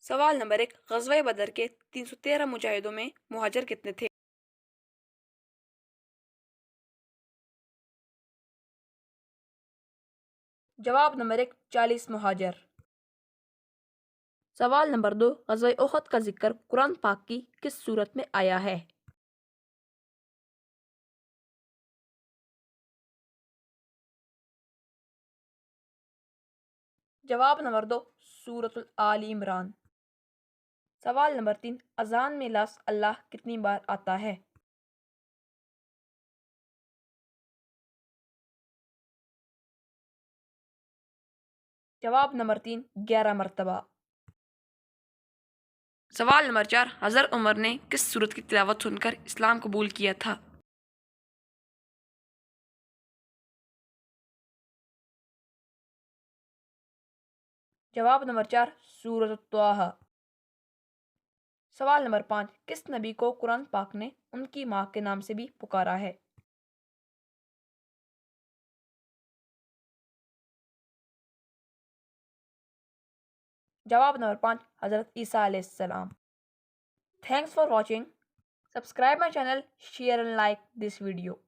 سوال نمبر 1، غزوہ بدر کے 313 مجاہدوں میں مہاجر کتنے تھے؟ جواب نمبر 1، 40 مہاجر۔ سوال نمبر 2، غزوہ احد کا ذکر قرآن پاک کی کس سورت میں آیا ہے؟ جواب نمبر 2، سورۃ آل عمران۔ سوال نمبر 3، اذان میں لفظ اللہ کتنی بار آتا ہے؟ جواب نمبر 3، 11 مرتبہ۔ سوال نمبر 4، حضرت عمر نے کس سورت کی تلاوت سن کر اسلام قبول کیا تھا؟ جواب نمبر 4، سورۃ طٰہٰ۔ سوال نمبر 5، کس نبی کو قرآن پاک نے ان کی ماں کے نام سے بھی پکارا ہے؟ جواب نمبر 5، حضرت عیسیٰ علیہ السلام۔ Thanks for watching. Subscribe my channel, share and like this video.